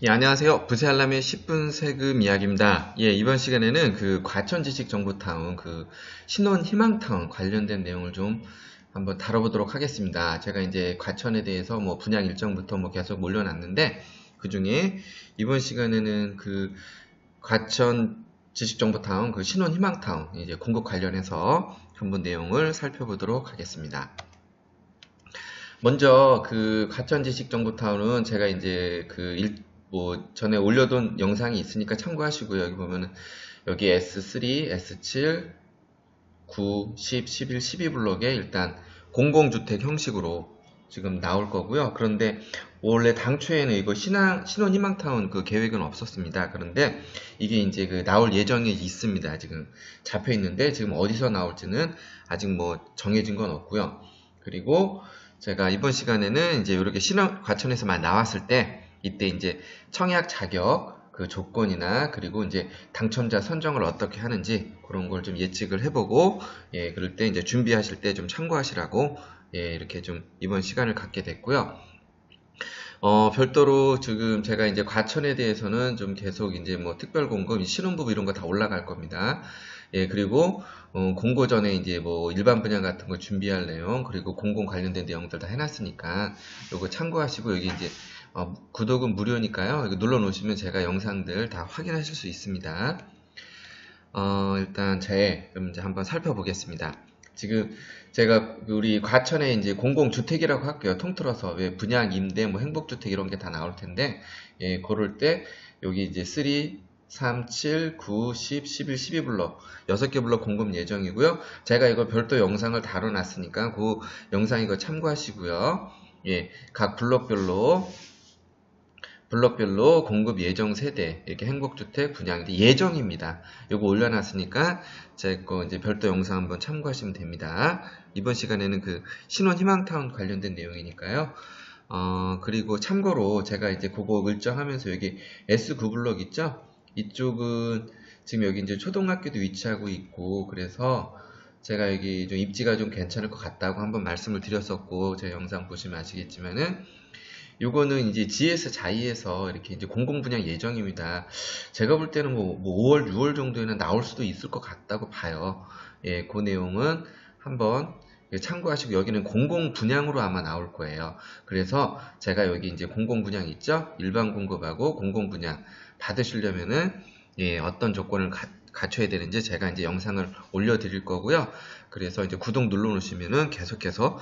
예, 안녕하세요. 부세알람의 10분 세금 이야기입니다. 예, 이번 시간에는 그 과천지식정보타운, 그 신혼희망타운 관련된 내용을 좀 한번 다뤄보도록 하겠습니다. 제가 이제 과천에 대해서 뭐 분양 일정부터 뭐 계속 올려놨는데, 그 중에 이번 시간에는 그 과천 지식정보타운, 그 신혼희망타운, 이제 공급 관련해서 한번 내용을 살펴보도록 하겠습니다. 먼저 그 과천지식정보타운은 제가 이제 뭐 전에 올려둔 영상이 있으니까 참고하시고요. 여기 보면은 여기 S3, S7, 9, 10, 11, 12블록에 일단 공공주택 형식으로 지금 나올 거고요. 그런데 원래 당초에는 이거 신혼희망타운 그 계획은 없었습니다. 그런데 이게 이제 그 나올 예정이 있습니다. 지금 잡혀 있는데 지금 어디서 나올지는 아직 뭐 정해진 건 없고요. 그리고 제가 이번 시간에는 이제 이렇게 과천에서만 나왔을 때 이때 이제 청약 자격 그 조건이나 그리고 이제 당첨자 선정을 어떻게 하는지 그런 걸 좀 예측을 해보고, 예, 그럴 때 이제 준비하실 때 좀 참고하시라고, 예, 이렇게 좀 이번 시간을 갖게 됐고요. 별도로 지금 제가 이제 과천에 대해서는 좀 계속 이제 뭐 특별공급, 신혼부부 이런 거 다 올라갈 겁니다. 예, 그리고 공고 전에 이제 뭐 일반 분양 같은 거 준비할 내용, 그리고 공공 관련된 내용들 다 해놨으니까 요거 참고하시고, 여기 이제 구독은 무료니까요. 이거 눌러 놓으시면 제가 영상들 다 확인하실 수 있습니다. 일단 그럼 이제 한번 살펴보겠습니다. 지금 제가 우리 과천에 이제 공공주택이라고 할게요. 통틀어서 왜 분양, 임대, 뭐 행복주택 이런 게 다 나올 텐데, 예, 고를 때 여기 이제 3, 3, 7, 9, 10, 11, 12블럭 6개 블럭 공급 예정이고요. 제가 이거 별도 영상을 다뤄놨으니까 그 영상 이거 참고하시고요. 예, 각 블럭별로 공급 예정 세대, 이렇게 행복주택 분양 예정입니다. 요거 올려놨으니까 제 거 이제 별도 영상 한번 참고하시면 됩니다. 이번 시간에는 그 신혼희망타운 관련된 내용이니까요. 그리고 참고로 제가 이제 그거 일정하면서 여기 S9블럭 있죠? 이쪽은 지금 여기 이제 초등학교도 위치하고 있고, 그래서 제가 여기 좀 입지가 좀 괜찮을 것 같다고 한번 말씀을 드렸었고, 제 영상 보시면 아시겠지만은 요거는 이제 GS 자이에서 이렇게 이제 공공분양 예정입니다. 제가 볼 때는 뭐 5월, 6월 정도에는 나올 수도 있을 것 같다고 봐요. 예, 그 내용은 한번 참고하시고, 여기는 공공분양으로 아마 나올 거예요. 그래서 제가 여기 이제 공공분양 있죠? 일반 공급하고 공공분양 받으시려면은, 예, 어떤 조건을 갖춰야 되는지 제가 이제 영상을 올려드릴 거고요. 그래서 이제 구독 눌러 놓으시면은 계속해서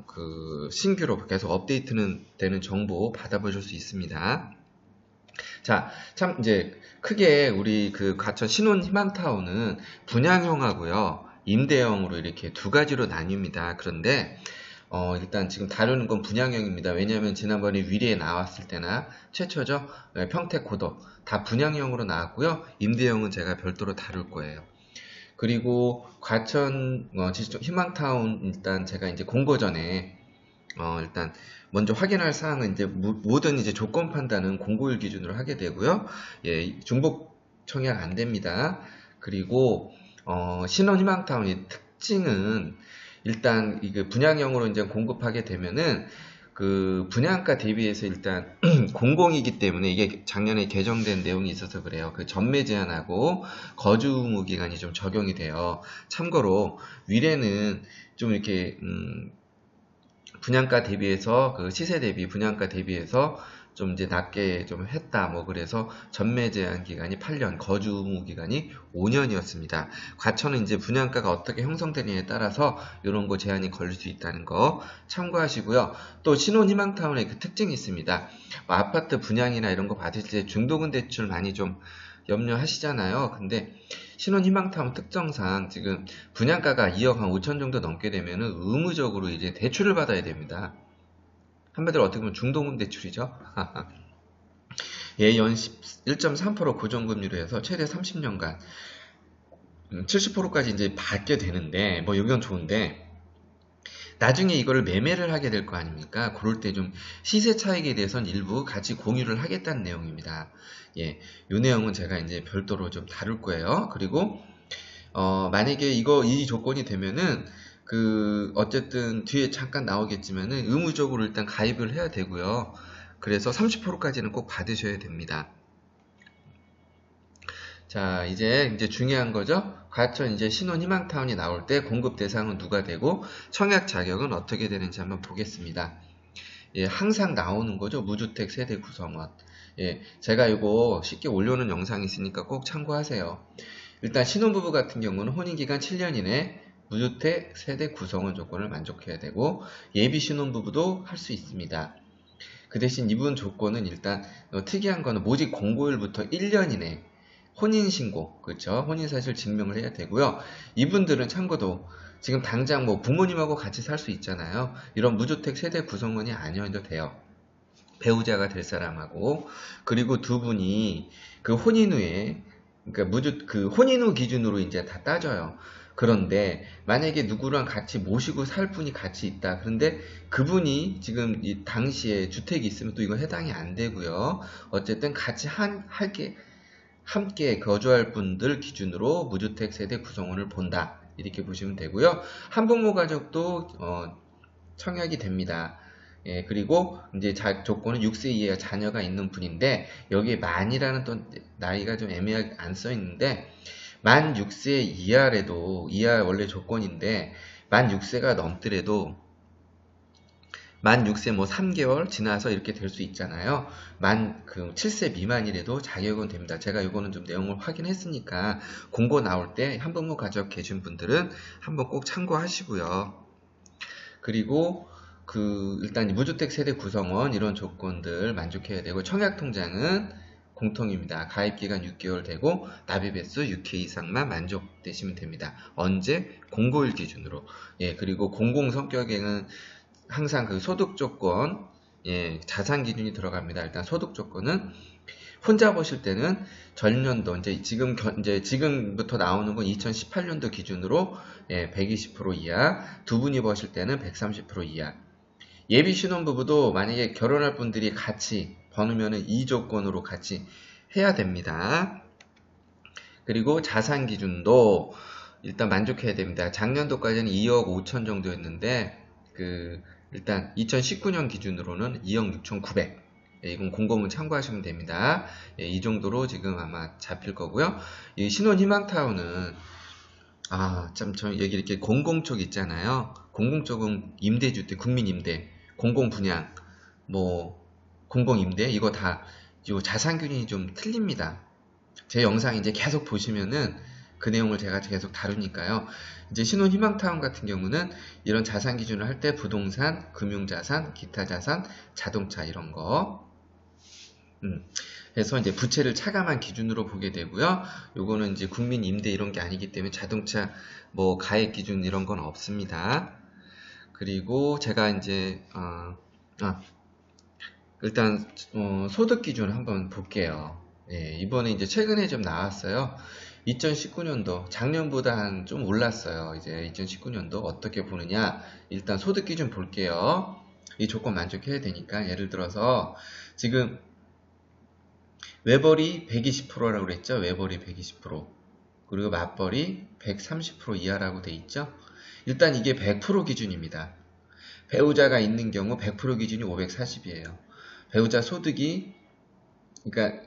그 신규로 계속 업데이트는 되는 정보 받아보실 수 있습니다. 자, 참 이제 크게 우리 그 과천 신혼희망타운은 분양형하고요, 임대형으로 이렇게 두 가지로 나뉩니다. 그런데 일단 지금 다루는 건 분양형입니다. 왜냐하면 지난번에 위례에 나왔을 때나 최초죠, 평택 고덕 다 분양형으로 나왔고요. 임대형은 제가 별도로 다룰 거예요. 그리고 과천 희망타운 일단 제가 이제 공고 전에 일단 먼저 확인할 사항은 이제 모든 이제 조건 판단은 공고일 기준으로 하게 되고요. 예, 중복 청약 안 됩니다. 그리고 신혼희망타운의 특징은 일단 이게 분양형으로 이제 공급하게 되면은 그 분양가 대비해서 일단 공공이기 때문에, 이게 작년에 개정된 내용이 있어서 그래요. 그 전매 제한하고 거주 의무 기간이 좀 적용이 돼요. 참고로 위례는 좀 이렇게 분양가 대비해서 그 시세 대비 분양가 대비해서 좀 이제 낮게 좀 했다, 뭐 그래서 전매 제한 기간이 8년, 거주 의무 기간이 5년이었습니다. 과천은 이제 분양가가 어떻게 형성되느냐에 따라서 이런 거 제한이 걸릴 수 있다는 거 참고하시고요. 또 신혼희망타운의 그 특징이 있습니다. 뭐 아파트 분양이나 이런 거 받으실 때 중도금 대출 많이 좀 염려하시잖아요. 근데 신혼희망타운 특성상 지금 분양가가 2억 한 5천 정도 넘게 되면은 의무적으로 이제 대출을 받아야 됩니다. 한마디로 어떻게 보면 중도금 대출이죠. 예, 연 1.3% 고정금리로 해서 최대 30년간 70%까지 이제 받게 되는데, 뭐 이건 좋은데 나중에 이거를 매매를 하게 될 거 아닙니까? 그럴 때 좀 시세 차익에 대해서는 일부 같이 공유를 하겠다는 내용입니다. 예, 이 내용은 제가 이제 별도로 좀 다룰 거예요. 그리고 만약에 이 조건이 되면은 어쨌든 뒤에 잠깐 나오겠지만은 의무적으로 일단 가입을 해야 되고요. 그래서 30%까지는 꼭 받으셔야 됩니다. 자, 이제 중요한 거죠. 과천 이제 신혼 희망타운이 나올 때 공급 대상은 누가 되고 청약 자격은 어떻게 되는지 한번 보겠습니다. 예, 항상 나오는 거죠. 무주택 세대 구성원. 예, 제가 이거 쉽게 올려놓은 영상이 있으니까 꼭 참고하세요. 일단 신혼부부 같은 경우는 혼인기간 7년 이내 무주택 세대 구성원 조건을 만족해야 되고 예비 신혼부부도 할 수 있습니다. 그 대신 이분 조건은 일단 특이한 거는 모집 공고일부터 1년 이내 혼인신고, 그렇죠? 혼인사실 증명을 해야 되고요. 이분들은 참고도 지금 당장 뭐 부모님하고 같이 살 수 있잖아요. 이런 무주택 세대 구성원이 아니어도 돼요. 배우자가 될 사람하고, 그리고 두 분이 그 혼인 후에, 그러니까 그 혼인 후 기준으로 이제 다 따져요. 그런데 만약에 누구랑 같이 모시고 살 분이 같이 있다. 그런데 그분이 지금 이 당시에 주택이 있으면 또 이건 해당이 안 되고요. 어쨌든 같이 함께 거주할 분들 기준으로 무주택 세대 구성원을 본다. 이렇게 보시면 되고요. 한부모 가족도 청약이 됩니다. 예, 그리고 이제 조건은 6세 이하 자녀가 있는 분인데 여기에 만이라는 또 나이가 좀 애매하게 안 써 있는데 만 6세 이하 원래 조건인데 만 6세가 넘더라도 만 6세 뭐 3개월 지나서 이렇게 될 수 있잖아요. 만 7세 미만이라도 자격은 됩니다. 제가 이거는 좀 내용을 확인했으니까 공고 나올 때 한부모 가족 계신 분들은 한번 꼭 참고하시고요. 그리고 일단 무주택 세대 구성원 이런 조건들 만족해야 되고 청약 통장은 공통입니다. 가입기간 6개월 되고 납입 횟수 6회 이상만 만족되시면 됩니다. 언제? 공고일 기준으로. 예, 그리고 공공 성격에는 항상 그 소득 조건, 예, 자산 기준이 들어갑니다. 일단 소득 조건은 혼자 보실 때는 전년도 이제 지금부터 나오는 건 2018년도 기준으로 예, 120% 이하, 두 분이 버실 때는 130% 이하. 예비 신혼부부도 만약에 결혼할 분들이 같이 버누면은 이 조건으로 같이 해야 됩니다. 그리고 자산 기준도 일단 만족해야 됩니다. 작년도까지는 2억 5천 정도였는데 일단 2019년 기준으로는 2억 6,900. 예, 이건 공고문 참고하시면 됩니다. 예, 이 정도로 지금 아마 잡힐 거고요. 이 신혼희망타운은 참 여기 이렇게 공공 쪽 있잖아요. 공공 쪽은 임대주택, 국민임대, 공공분양, 뭐 공공임대 이거 다 요 자산균이 좀 틀립니다. 제 영상 이제 계속 보시면은 그 내용을 제가 계속 다루니까요. 이제 신혼희망타운 같은 경우는 이런 자산 기준을 할 때 부동산, 금융자산, 기타 자산, 자동차 이런 거. 그래서 이제 부채를 차감한 기준으로 보게 되고요. 요거는 이제 국민 임대 이런 게 아니기 때문에 자동차 뭐 가액 기준 이런 건 없습니다. 그리고 제가 이제 일단 소득 기준 한번 볼게요. 예, 이번에 이제 최근에 좀 나왔어요. 2019년도 작년보다 좀 올랐어요. 이제 2019년도 어떻게 보느냐? 일단 소득 기준 볼게요. 이 조건 만족해야 되니까 예를 들어서 지금 외벌이 120%라고 그랬죠. 외벌이 120%. 그리고 맞벌이 130% 이하라고 돼 있죠. 일단 이게 100% 기준입니다. 배우자가 있는 경우 100% 기준이 540이에요. 배우자 소득이 그러니까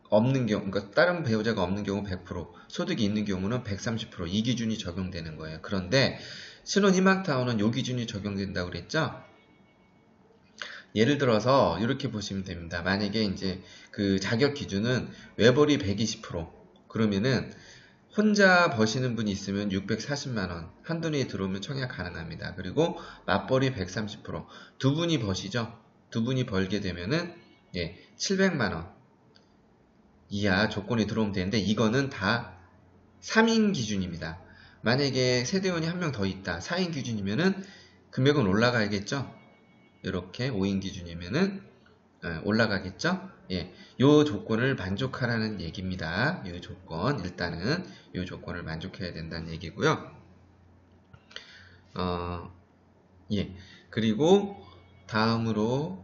없는 경우, 그러니까 다른 배우자가 없는 경우 100%, 소득이 있는 경우는 130%, 이 기준이 적용되는 거예요. 그런데 신혼희망타운은 이 기준이 적용된다고 그랬죠? 예를 들어서 이렇게 보시면 됩니다. 만약에 이제 그 자격 기준은 외벌이 120%, 그러면은 혼자 버시는 분이 있으면 640만원, 한돈이 들어오면 청약 가능합니다. 그리고 맞벌이 130%, 두 분이 버시죠? 두 분이 벌게 되면은, 예, 700만원 이하 조건이 들어오면 되는데, 이거는 다 3인 기준입니다. 만약에 세대원이 한 명 더 있다, 4인 기준이면은 금액은 올라가야겠죠? 이렇게 5인 기준이면은 올라가겠죠? 예, 요 조건을 만족하라는 얘기입니다. 요 조건, 일단은 요 조건을 만족해야 된다는 얘기고요. 예, 그리고 다음으로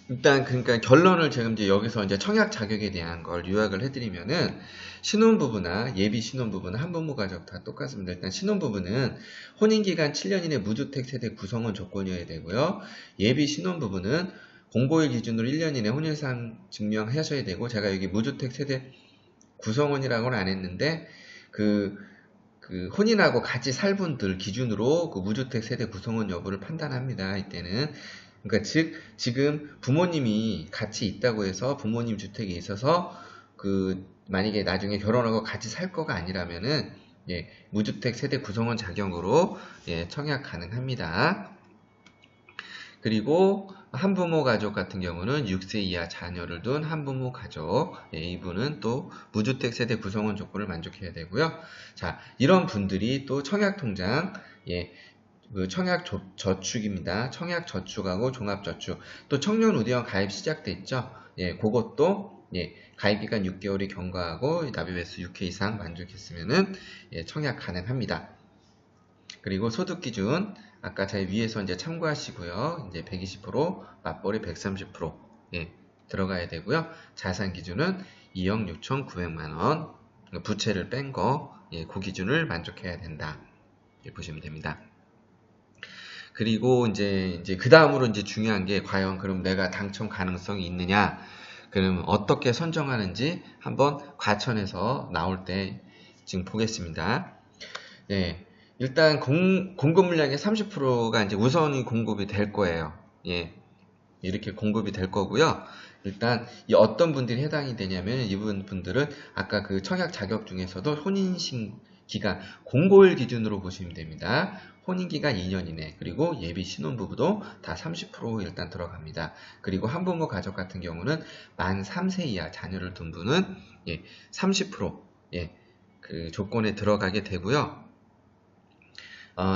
일단 그러니까 결론을 지금 이제 여기서 이제 청약 자격에 대한 걸 요약을 해드리면은 신혼부부나 예비 신혼부부나 한부모 가족 다 똑같습니다. 일단 신혼부부는 혼인기간 7년 이내 무주택 세대 구성원 조건이어야 되고요. 예비 신혼부부는 공고일 기준으로 1년 이내 혼인상 증명하셔야 되고, 제가 여기 무주택 세대 구성원이라고는 안 했는데 그 혼인하고 같이 살 분들 기준으로 그 무주택 세대 구성원 여부를 판단합니다. 이때는. 그러니까 즉 지금 부모님이 같이 있다고 해서 부모님 주택에 있어서 만약에 나중에 결혼하고 같이 살 거가 아니라면은 무주택 세대 구성원 자격으로 청약 가능합니다. 그리고 한부모 가족 같은 경우는 6세 이하 자녀를 둔 한부모 가족, 이분은 또 무주택 세대 구성원 조건을 만족해야 되고요. 자, 이런 분들이 또 청약통장, 그 청약저축입니다. 청약저축하고 종합저축, 또 청년우대원 가입 시작됐죠. 그것도 가입기간 6개월이 경과하고 납입횟수 6회 이상 만족했으면은 청약 가능합니다. 그리고 소득기준 아까 제 위에서 이제 참고하시고요. 이제 120%, 맞벌이 130% 들어가야 되고요. 자산 기준은 2억 6,900만 원, 부채를 뺀 거, 그 기준을 만족해야 된다. 보시면 됩니다. 그리고 이제 그 다음으로 이제 중요한 게 과연 그럼 내가 당첨 가능성이 있느냐? 그럼 어떻게 선정하는지 한번 과천에서 나올 때 지금 보겠습니다. 일단 공급 물량의 30%가 이제 우선이 공급이 될 거예요. 이렇게 공급이 될 거고요. 일단 이 어떤 분들이 해당이 되냐면 이분 분들은 아까 그 청약 자격 중에서도 혼인신 기간 공고일 기준으로 보시면 됩니다. 혼인기간 2년 이내, 그리고 예비 신혼부부도 다 30% 일단 들어갑니다. 그리고 한부모 가족 같은 경우는 만 3세 이하 자녀를 둔 분은 30% 그 조건에 들어가게 되고요.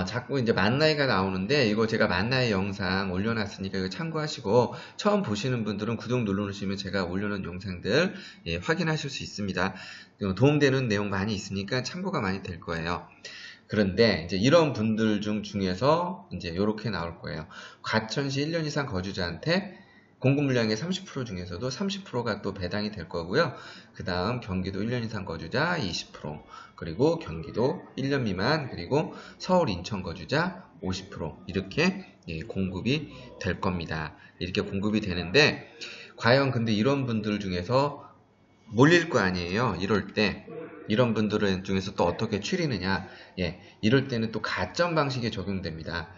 자꾸 이제 만나이가 나오는데 이거 제가 만나이 영상 올려놨으니까 이거 참고하시고 처음 보시는 분들은 구독 눌러주시면 제가 올려놓은 영상들 확인하실 수 있습니다. 도움되는 내용 많이 있으니까 참고가 많이 될 거예요. 그런데 이제 이런 분들 중에서 이제 이렇게 나올 거예요. 과천시 1년 이상 거주자한테 공급 물량의 30% 중에서도 30%가 또 배당이 될 거고요. 그 다음 경기도 1년 이상 거주자 20%, 그리고 경기도 1년 미만, 그리고 서울 인천 거주자 50% 이렇게 공급이 될 겁니다. 이렇게 공급이 되는데 과연 근데 이런 분들 중에서 몰릴 거 아니에요. 이럴 때 이런 분들은 중에서 또 어떻게 추리느냐? 이럴 때는 또 가점 방식이 적용됩니다.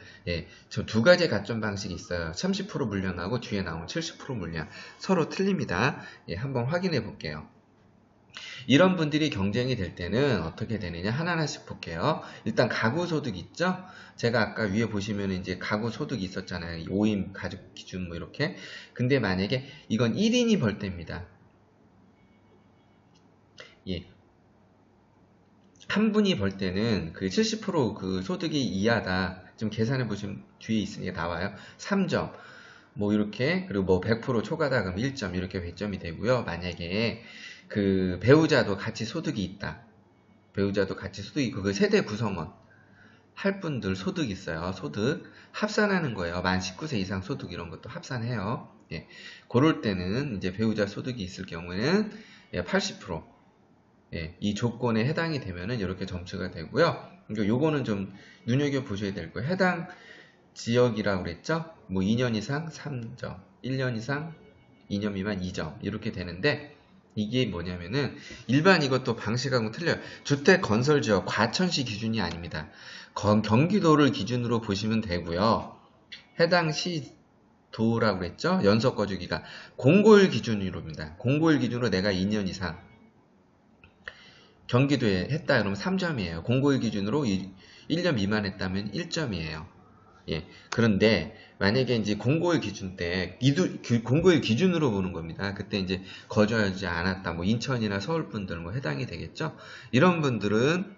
저 두 가지 가점 방식이 있어요. 30% 물량하고 뒤에 나온 70% 물량 서로 틀립니다. 한번 확인해 볼게요. 이런 분들이 경쟁이 될 때는 어떻게 되느냐 하나하나씩 볼게요. 일단 가구 소득 있죠? 제가 아까 위에 보시면 이제 가구 소득이 있었잖아요. 5인 가족 기준 뭐 이렇게. 근데 만약에 이건 1인이 벌 때입니다. 한 분이 벌 때는 그 70% 그 소득이 이하다. 지금 계산해 보시면 뒤에 있으니까 나와요. 3점. 뭐 이렇게, 그리고 뭐 100% 초과다 그럼 1점 이렇게 배점이 되고요. 만약에 그 배우자도 같이 소득이 있다. 배우자도 같이 소득이 있고 그 세대 구성원 할 분들 소득 있어요. 소득 합산하는 거예요. 만 19세 이상 소득 이런 것도 합산해요. 그럴 때는 이제 배우자 소득이 있을 경우에는 80% 이 조건에 해당이 되면은 이렇게 점수가 되고요. 그러니까 요거는 좀 눈여겨 보셔야 될 거예요. 해당 지역이라고 그랬죠? 뭐 2년 이상 3점, 1년 이상 2년 미만 2점 이렇게 되는데 이게 뭐냐면은 일반 이것도 방식하고 틀려요. 주택 건설 지역 과천시 기준이 아닙니다. 경기도를 기준으로 보시면 되고요. 해당 시도라고 그랬죠? 연속 거주기가 공고일 기준으로입니다. 공고일 기준으로 내가 2년 이상 경기도에 했다 그러면 3점이에요. 공고일 기준으로 1년 미만 했다면 1점이에요. 그런데 만약에 이제 공고일 기준 때 공고일 기준으로 보는 겁니다. 그때 이제 거주하지 않았다. 뭐 인천이나 서울 분들 뭐 해당이 되겠죠. 이런 분들은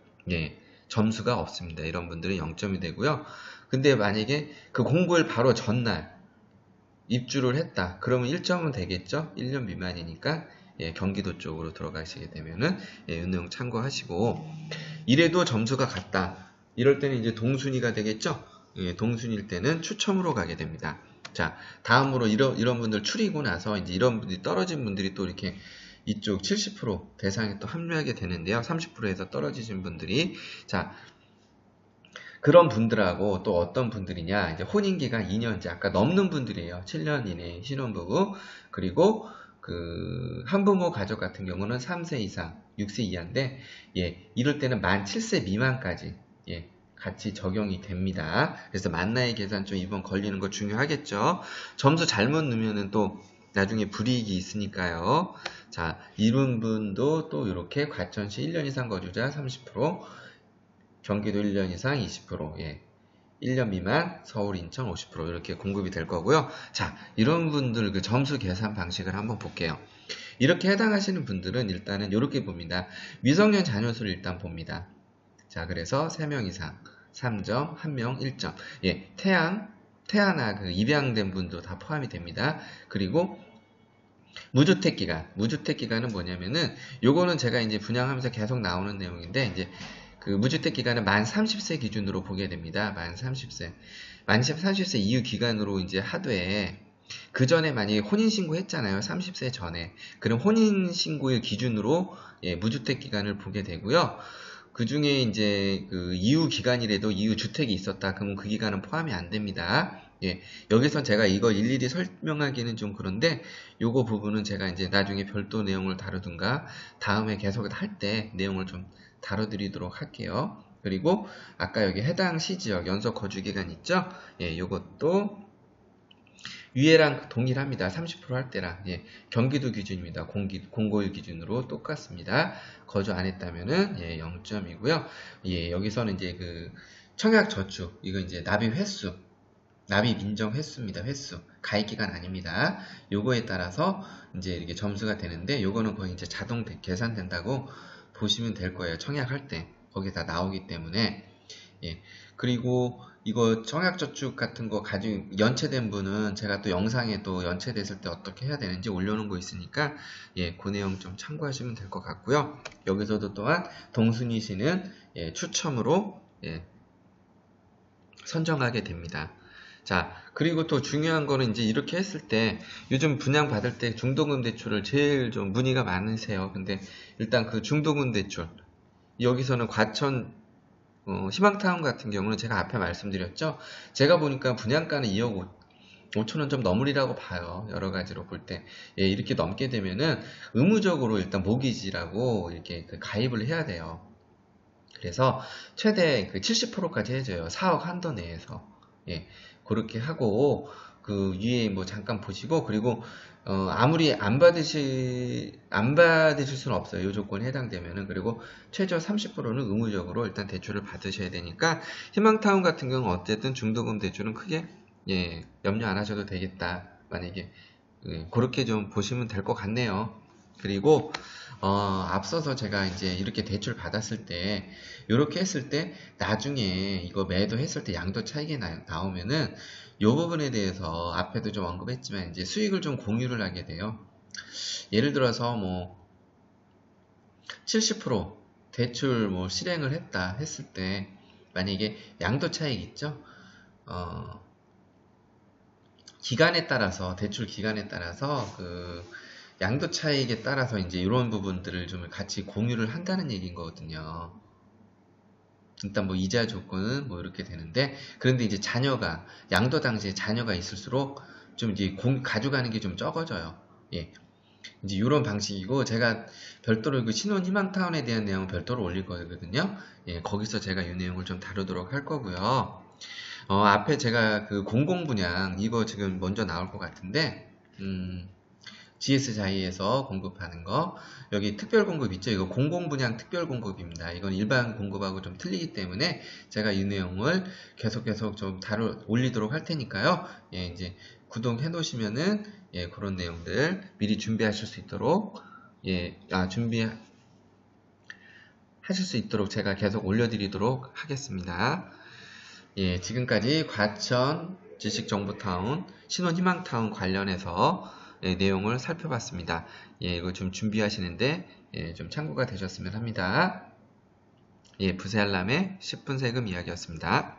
점수가 없습니다. 이런 분들은 0점이 되고요. 근데 만약에 그 공고일 바로 전날 입주를 했다. 그러면 1점은 되겠죠. 1년 미만이니까 경기도 쪽으로 들어가시게 되면은 이 내용 참고하시고, 이래도 점수가 같다. 이럴 때는 이제 동순위가 되겠죠. 동순위일 때는 추첨으로 가게 됩니다. 자, 다음으로 이런 분들 추리고 나서 이제 이런 분들이 떨어진 분들이 또 이렇게 이쪽 70% 대상에 또 합류하게 되는데요. 30%에서 떨어지신 분들이. 자, 그런 분들하고 또 어떤 분들이냐, 이제 혼인기간 2년, 이제 아까 넘는 분들이에요. 7년 이내 신혼부부. 그리고 그 한부모 가족 같은 경우는 3세 이상, 6세 이하인데, 예, 이럴 때는 만 7세 미만까지, 예, 같이 적용이 됩니다. 그래서 만 나이 계산 좀 이번 걸리는 거 중요하겠죠. 점수 잘못 넣으면은 또 나중에 불이익이 있으니까요. 자, 이런 분도 또 이렇게 과천시 1년 이상 거주자 30%, 경기도 1년 이상 20%, 예. 1년 미만 서울, 인천 50% 이렇게 공급이 될 거고요. 자, 이런 분들 그 점수 계산 방식을 한번 볼게요. 이렇게 해당하시는 분들은 일단은 이렇게 봅니다. 미성년 자녀 수를 일단 봅니다. 자, 그래서 3명 이상 3점, 1명 1점. 예, 태아나 그 입양된 분도 다 포함이 됩니다. 그리고 무주택 기간은 뭐냐면은 요거는 제가 이제 분양하면서 계속 나오는 내용인데, 이제 그 무주택 기간은 만 30세 기준으로 보게 됩니다. 만 30세. 만 30세 이후 기간으로 이제 하되, 그 전에 만약에 혼인신고 했잖아요. 30세 전에. 그럼 혼인신고일 기준으로, 예, 무주택 기간을 보게 되고요. 그 중에 이제 그 이후 기간이라도 이후 주택이 있었다. 그러면 그 기간은 포함이 안 됩니다. 예, 여기서 제가 이걸 일일이 설명하기는 좀 그런데, 요거 부분은 제가 이제 나중에 별도 내용을 다루든가, 다음에 계속 할 때 내용을 좀 다뤄드리도록 할게요. 그리고 아까 여기 해당 시지역 연속 거주기간 있죠? 예, 요것도 위에랑 동일합니다. 30% 할 때랑. 예, 경기도 기준입니다. 공고일 기준으로 똑같습니다. 거주 안 했다면은, 예, 0점이고요. 예, 여기서는 이제 그 청약 저축, 이거 이제 납입 횟수, 납입 인정 횟수입니다. 횟수. 가입 기간 아닙니다. 요거에 따라서 이제 이렇게 점수가 되는데, 요거는 거의 이제 자동 계산된다고 보시면 될 거예요. 청약할 때. 거기에 다 나오기 때문에. 예. 그리고 이거 청약저축 같은 거 가지고 연체된 분은 제가 또 영상에 또 연체됐을 때 어떻게 해야 되는지 올려놓은 거 있으니까, 예, 그 내용 좀 참고하시면 될 것 같고요. 여기서도 또한 동순이 씨는, 예, 추첨으로, 예, 선정하게 됩니다. 자, 그리고 또 중요한 거는 이제 이렇게 했을 때, 요즘 분양 받을 때 중도금 대출을 제일 좀 문의가 많으세요. 근데 일단 그 중도금 대출, 여기서는 과천 희망타운 같은 경우는 제가 앞에 말씀드렸죠. 제가 보니까 분양가는 2억 5천원 좀 넘으리라고 봐요. 여러 가지로 볼 때. 예, 이렇게 넘게 되면은 의무적으로 일단 모기지라고 이렇게 그 가입을 해야 돼요. 그래서 최대 그 70%까지 해줘요. 4억 한도 내에서. 예, 그렇게 하고, 그 위에 뭐 잠깐 보시고, 그리고 아무리 안 받으실 수는 없어요. 이 조건에 해당되면은. 그리고 최저 30%는 의무적으로 일단 대출을 받으셔야 되니까, 희망타운 같은 경우는 어쨌든 중도금 대출은 크게, 예, 염려 안 하셔도 되겠다. 만약에, 예, 그렇게 좀 보시면 될 것 같네요. 그리고 앞서서 제가 이제 이렇게 대출 받았을 때, 이렇게 했을 때 나중에 이거 매도했을 때 양도 차익이 나오면은 요 부분에 대해서 앞에도 좀 언급했지만 이제 수익을 좀 공유를 하게 돼요. 예를 들어서 뭐 70% 대출 뭐 실행을 했다 했을 때, 만약에 양도 차익 있죠? 기간에 따라서, 대출 기간에 따라서 그 양도 차익에 따라서 이제 이런 부분들을 좀 같이 공유를 한다는 얘기인 거거든요. 일단 뭐 이자 조건은 뭐 이렇게 되는데, 그런데 이제 자녀가, 양도 당시에 자녀가 있을수록 좀 이제 가져가는 게 좀 적어져요. 예. 이제 이런 방식이고, 제가 별도로 그 신혼 희망타운에 대한 내용은 별도로 올릴 거거든요. 예, 거기서 제가 이 내용을 좀 다루도록 할 거고요. 앞에 제가 그 공공분양, 이거 지금 먼저 나올 것 같은데, GS자이에서 공급하는 거, 여기 특별공급 있죠? 이거 공공분양 특별공급입니다. 이건 일반 공급하고 좀 틀리기 때문에 제가 이 내용을 계속 좀 올리도록 할 테니까요. 예, 이제 구독해 놓으시면은, 예, 그런 내용들 미리 준비하실 수 있도록, 예, 준비하실 수 있도록 제가 계속 올려드리도록 하겠습니다. 예, 지금까지 과천 지식정보타운, 신혼희망타운 관련해서, 예, 내용을 살펴봤습니다. 예, 이거 좀 준비하시는데, 예, 좀 참고가 되셨으면 합니다. 예, 부세알람의 10분 세금 이야기였습니다.